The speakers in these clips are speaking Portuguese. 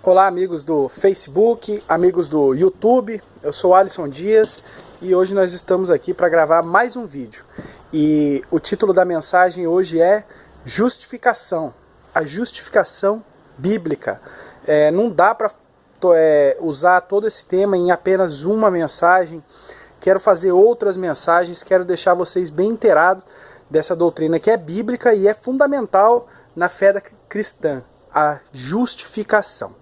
Olá, amigos do Facebook, amigos do YouTube, eu sou Alisson Dias e hoje nós estamos aqui para gravar mais um vídeo. E o título da mensagem hoje é Justificação, a justificação bíblica. Não dá para usar todo esse tema em apenas uma mensagem. Quero fazer outras mensagens, quero deixar vocês bem inteirados dessa doutrina que é bíblica e é fundamental na fé cristã, a justificação.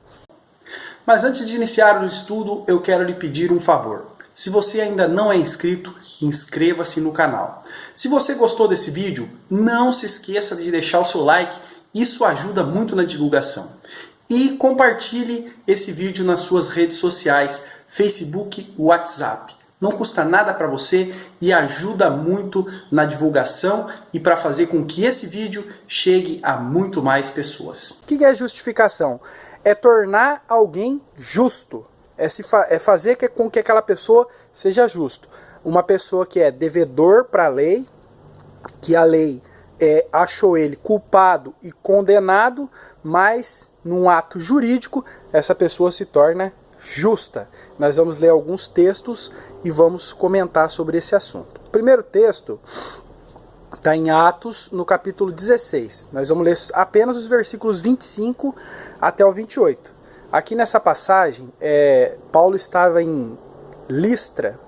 Mas antes de iniciar o estudo, eu quero lhe pedir um favor. Se você ainda não é inscrito, inscreva-se no canal. Se você gostou desse vídeo, não se esqueça de deixar o seu like, isso ajuda muito na divulgação. E compartilhe esse vídeo nas suas redes sociais, Facebook, WhatsApp. Não custa nada para você e ajuda muito na divulgação e para fazer com que esse vídeo chegue a muito mais pessoas. O que é justificação? É tornar alguém justo. É fazer com que aquela pessoa seja justo. Uma pessoa que é devedor para a lei, que a lei achou ele culpado e condenado, mas num ato jurídico essa pessoa se torna justa. Nós vamos ler alguns textos e vamos comentar sobre esse assunto. O primeiro texto está em Atos, no capítulo 16. Nós vamos ler apenas os versículos 25 até o 28. Aqui nessa passagem, Paulo estava em Listra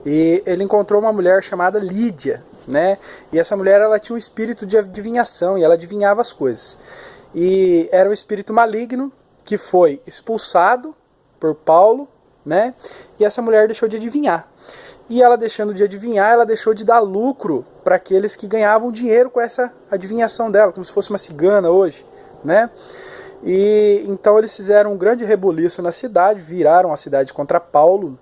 e ele encontrou uma mulher chamada Lídia, né? E essa mulher ela tinha um espírito de adivinhação e ela adivinhava as coisas. E era um espírito maligno que foi expulsado por Paulo, né? E essa mulher deixou de adivinhar. E ela deixando de adivinhar, ela deixou de dar lucro para aqueles que ganhavam dinheiro com essa adivinhação dela, como se fosse uma cigana hoje, né? E então eles fizeram um grande rebuliço na cidade, viraram a cidade contra Paulo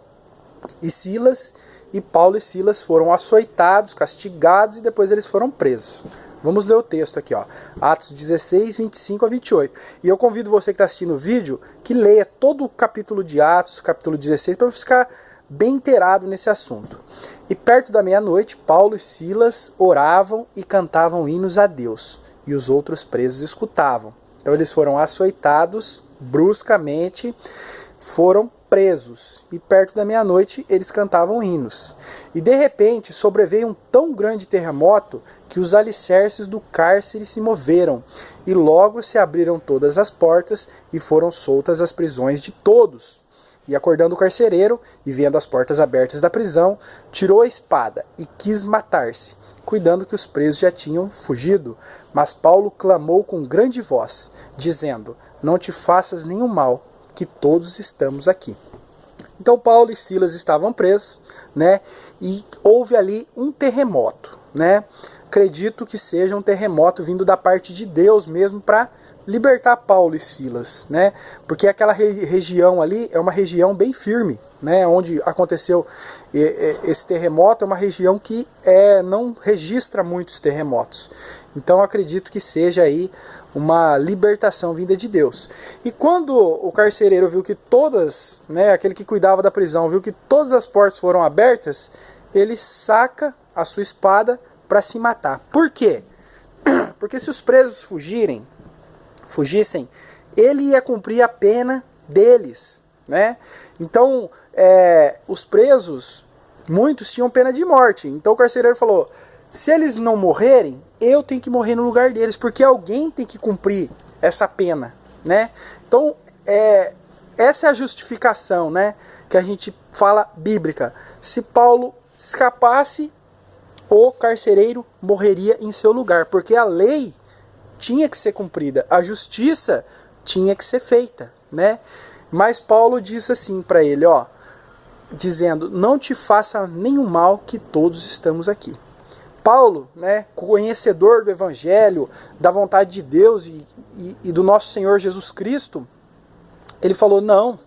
e Silas, e Paulo e Silas foram açoitados, castigados e depois eles foram presos. Vamos ler o texto aqui, ó. Atos 16, 25 a 28. E eu convido você que está assistindo o vídeo que leia todo o capítulo de Atos, capítulo 16, para ficar bem inteirado nesse assunto. E perto da meia-noite, Paulo e Silas oravam e cantavam hinos a Deus, e os outros presos escutavam. Então eles foram açoitados bruscamente, foram presos, e perto da meia-noite eles cantavam hinos. E de repente sobreveio um tão grande terremoto que os alicerces do cárcere se moveram, e logo se abriram todas as portas e foram soltas as prisões de todos. E acordando o carcereiro, e vendo as portas abertas da prisão, tirou a espada e quis matar-se, cuidando que os presos já tinham fugido. Mas Paulo clamou com grande voz, dizendo: não te faças nenhum mal, que todos estamos aqui. Então Paulo e Silas estavam presos, né? E houve ali um terremoto, né? Acredito que seja um terremoto vindo da parte de Deus mesmo para libertar Paulo e Silas, né? Porque aquela região ali é uma região bem firme, né? Onde aconteceu esse terremoto é uma região que não registra muitos terremotos. Então acredito que seja aí uma libertação vinda de Deus. E quando o carcereiro viu que todas, né, aquele que cuidava da prisão, viu que todas as portas foram abertas, ele saca a sua espada para se matar. Por quê? Porque se os presos fugissem, ele ia cumprir a pena deles, né? Então, os presos, muitos tinham pena de morte. Então o carcereiro falou: se eles não morrerem, eu tenho que morrer no lugar deles, porque alguém tem que cumprir essa pena, né? Então, essa é a justificação, né, que a gente fala bíblica. Se Paulo escapasse, o carcereiro morreria em seu lugar, porque a lei tinha que ser cumprida, a justiça tinha que ser feita, né? Mas Paulo diz assim para ele, ó, dizendo: não te faça nenhum mal, que todos estamos aqui. Paulo, né, conhecedor do Evangelho, da vontade de Deus e do nosso Senhor Jesus Cristo, ele falou: não,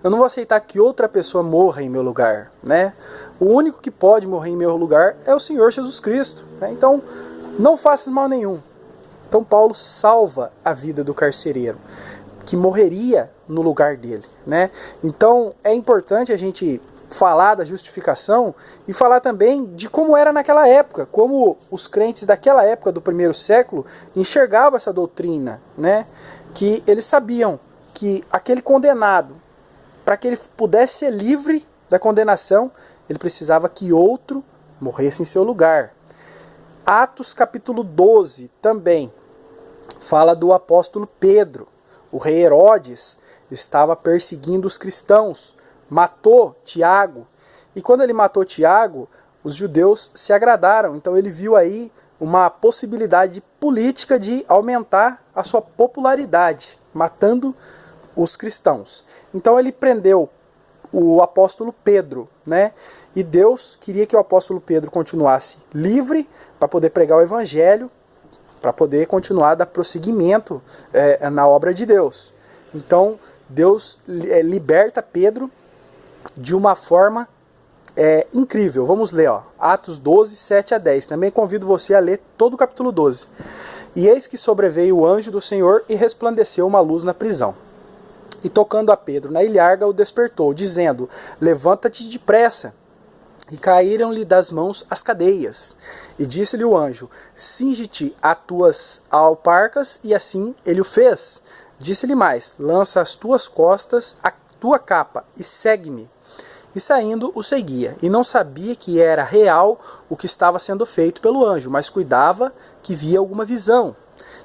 eu não vou aceitar que outra pessoa morra em meu lugar, né? O único que pode morrer em meu lugar é o Senhor Jesus Cristo, né? Então, não faças mal nenhum. Então Paulo salva a vida do carcereiro, que morreria no lugar dele, né? Então é importante a gente falar da justificação e falar também de como era naquela época, como os crentes daquela época do primeiro século enxergavam essa doutrina, né? Que eles sabiam que aquele condenado, para que ele pudesse ser livre da condenação, ele precisava que outro morresse em seu lugar. Atos capítulo 12 também fala do apóstolo Pedro. O rei Herodes estava perseguindo os cristãos, matou Tiago. E quando ele matou Tiago, os judeus se agradaram. Então ele viu aí uma possibilidade política de aumentar a sua popularidade, matando os cristãos. Então ele prendeu o apóstolo Pedro, né? E Deus queria que o apóstolo Pedro continuasse livre para poder pregar o evangelho, para poder continuar a dar prosseguimento na obra de Deus. Então Deus liberta Pedro de uma forma incrível. Vamos ler, ó, Atos 12, 7 a 10. Também convido você a ler todo o capítulo 12. E eis que sobreveio o anjo do Senhor e resplandeceu uma luz na prisão. E tocando a Pedro na ilharga, o despertou, dizendo: levanta-te depressa. E caíram-lhe das mãos as cadeias. E disse-lhe o anjo: cinge-te a tuas alparcas, e assim ele o fez. Disse-lhe mais: lança às tuas costas a tua capa, e segue-me. E saindo o seguia, e não sabia que era real o que estava sendo feito pelo anjo, mas cuidava que via alguma visão.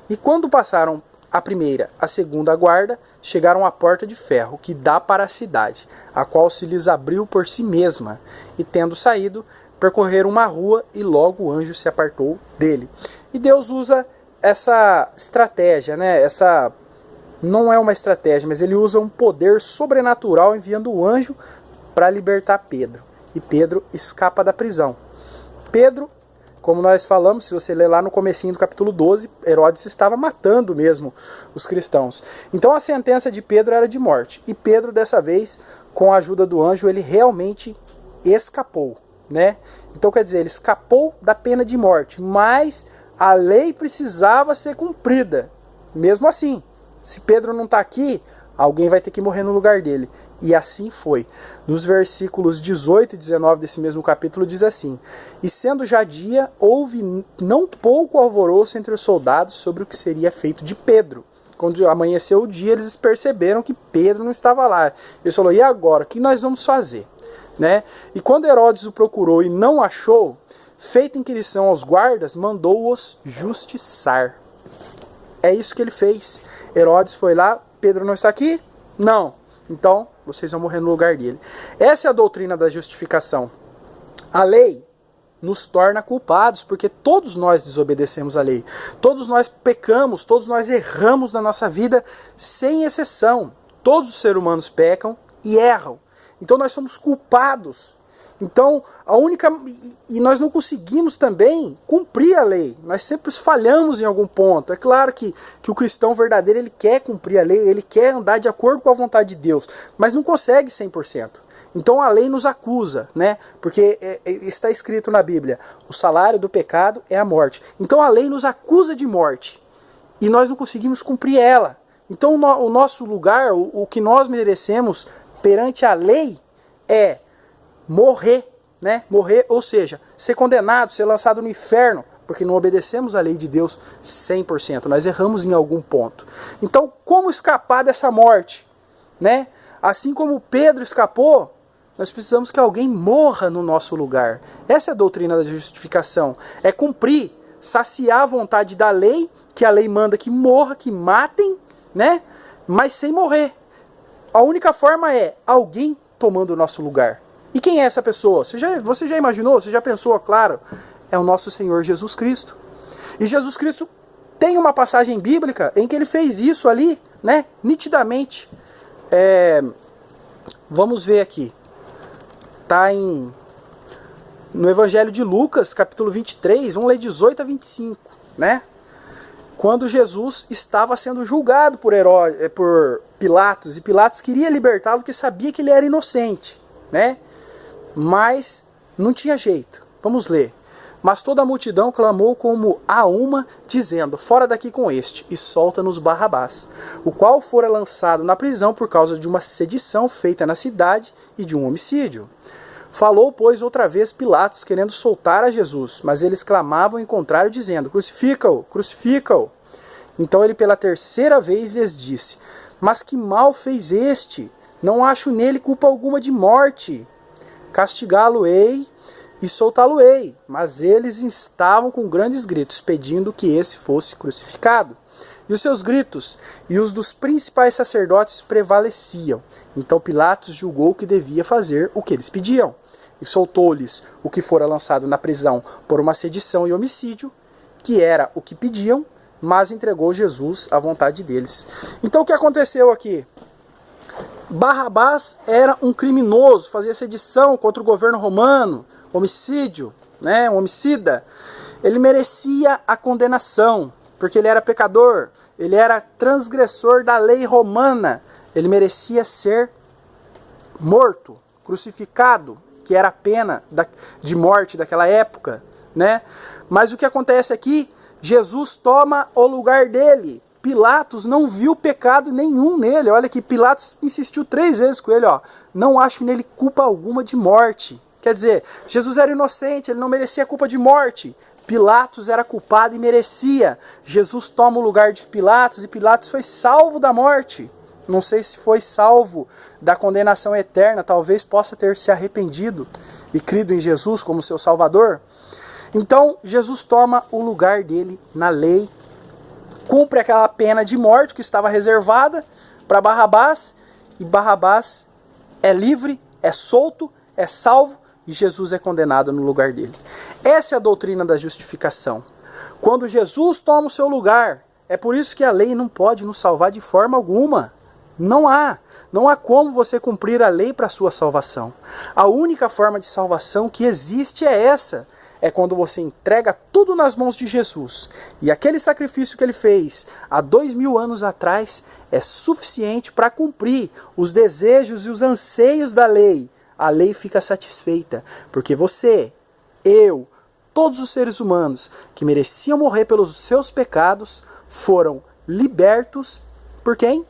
E quando passaram a primeira, a segunda guarda, chegaram à porta de ferro, que dá para a cidade, a qual se lhes abriu por si mesma. E tendo saído, percorreram uma rua, e logo o anjo se apartou dele. E Deus usa essa estratégia, né? Essa não é uma estratégia, mas ele usa um poder sobrenatural enviando o anjo para libertar Pedro. E Pedro escapa da prisão. Pedro, como nós falamos, se você ler lá no comecinho do capítulo 12, Herodes estava matando mesmo os cristãos. Então a sentença de Pedro era de morte. E Pedro, dessa vez, com a ajuda do anjo, ele realmente escapou, né? Então quer dizer, ele escapou da pena de morte, mas a lei precisava ser cumprida. Mesmo assim, se Pedro não está aqui, alguém vai ter que morrer no lugar dele. E assim foi. Nos versículos 18 e 19 desse mesmo capítulo diz assim: e sendo já dia, houve não pouco alvoroço entre os soldados sobre o que seria feito de Pedro. Quando amanheceu o dia, eles perceberam que Pedro não estava lá. Ele falou: e agora? O que nós vamos fazer? Né? E quando Herodes o procurou e não achou, feita inquirição aos guardas, mandou-os justiçar. É isso que ele fez. Herodes foi lá: Pedro não está aqui? Não. Então, vocês vão morrer no lugar dele. Essa é a doutrina da justificação. A lei nos torna culpados, porque todos nós desobedecemos a lei. Todos nós pecamos, todos nós erramos na nossa vida, sem exceção. Todos os seres humanos pecam e erram. Então nós somos culpados. Então, e nós não conseguimos também cumprir a lei. Nós sempre falhamos em algum ponto. É claro que o cristão verdadeiro, ele quer cumprir a lei, ele quer andar de acordo com a vontade de Deus, mas não consegue 100%. Então a lei nos acusa, né? Porque está escrito na Bíblia: o salário do pecado é a morte. Então a lei nos acusa de morte e nós não conseguimos cumprir ela. Então o nosso lugar, o que nós merecemos perante a lei é morrer, né? Morrer, ou seja, ser condenado, ser lançado no inferno, porque não obedecemos a lei de Deus 100%, nós erramos em algum ponto. Então, como escapar dessa morte, né? Assim como Pedro escapou, nós precisamos que alguém morra no nosso lugar. Essa é a doutrina da justificação, é cumprir, saciar a vontade da lei, que a lei manda que morra, que matem, né? Mas sem morrer. A única forma é alguém tomando o nosso lugar. E quem é essa pessoa? Você já imaginou? Você já pensou? Claro, é o nosso Senhor Jesus Cristo. E Jesus Cristo tem uma passagem bíblica em que ele fez isso ali, né? Nitidamente. Vamos ver aqui. Está no Evangelho de Lucas, capítulo 23, vamos ler 18 a 25, né? Quando Jesus estava sendo julgado por Pilatos, e Pilatos queria libertá-lo porque sabia que ele era inocente, né? Mas não tinha jeito. Vamos ler. Mas toda a multidão clamou como a uma, dizendo: fora daqui com este, e solta-nos Barrabás, o qual fora lançado na prisão por causa de uma sedição feita na cidade e de um homicídio. Falou, pois, outra vez Pilatos, querendo soltar a Jesus, mas eles clamavam em contrário, dizendo: crucifica-o, crucifica-o. Então ele pela terceira vez lhes disse: Mas que mal fez este? Não acho nele culpa alguma de morte. Castigá-lo-ei e soltá-lo-ei. Mas eles estavam com grandes gritos, pedindo que esse fosse crucificado. E os seus gritos e os dos principais sacerdotes prevaleciam. Então Pilatos julgou que devia fazer o que eles pediam. E soltou-lhes o que fora lançado na prisão por uma sedição e homicídio, que era o que pediam, mas entregou Jesus à vontade deles. Então o que aconteceu aqui? Barrabás era um criminoso, fazia sedição contra o governo romano, homicídio, né, um homicida. Ele merecia a condenação, porque ele era pecador, ele era transgressor da lei romana, ele merecia ser morto, crucificado, que era a pena de morte daquela época, né? Mas o que acontece aqui? Jesus toma o lugar dele. Pilatos não viu pecado nenhum nele. Olha que Pilatos insistiu 3 vezes com ele, ó. Não acho nele culpa alguma de morte. Quer dizer, Jesus era inocente, ele não merecia culpa de morte. Pilatos era culpado e merecia. Jesus toma o lugar de Pilatos e Pilatos foi salvo da morte. Não sei se foi salvo da condenação eterna, talvez possa ter se arrependido e crido em Jesus como seu Salvador. Então, Jesus toma o lugar dele na lei, cumpre aquela pena de morte que estava reservada para Barrabás, e Barrabás é livre, é solto, é salvo, e Jesus é condenado no lugar dele. Essa é a doutrina da justificação. Quando Jesus toma o seu lugar, é por isso que a lei não pode nos salvar de forma alguma. Não há como você cumprir a lei para a sua salvação. A única forma de salvação que existe é essa. É quando você entrega tudo nas mãos de Jesus. E aquele sacrifício que ele fez há 2000 anos atrás é suficiente para cumprir os desejos e os anseios da lei. A lei fica satisfeita, porque você, eu, todos os seres humanos que mereciam morrer pelos seus pecados foram libertos por quem?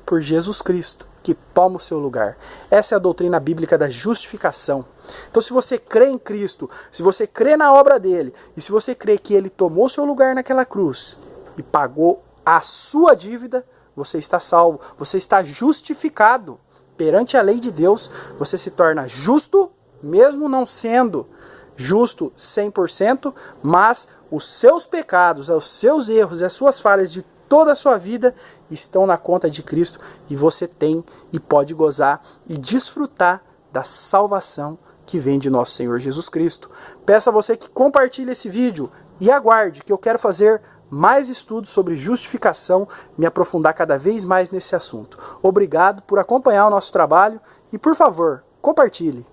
Por Jesus Cristo, que toma o seu lugar. Essa é a doutrina bíblica da justificação. Então, se você crê em Cristo, se você crê na obra dele, e se você crê que ele tomou seu lugar naquela cruz e pagou a sua dívida, você está salvo, você está justificado. Perante a lei de Deus, você se torna justo, mesmo não sendo justo 100%, mas os seus pecados, os seus erros e as suas falhas de toda a sua vida estão na conta de Cristo e você tem e pode gozar e desfrutar da salvação que vem de nosso Senhor Jesus Cristo. Peço a você que compartilhe esse vídeo e aguarde que eu quero fazer mais estudos sobre justificação, me aprofundar cada vez mais nesse assunto. Obrigado por acompanhar o nosso trabalho e, por favor, compartilhe.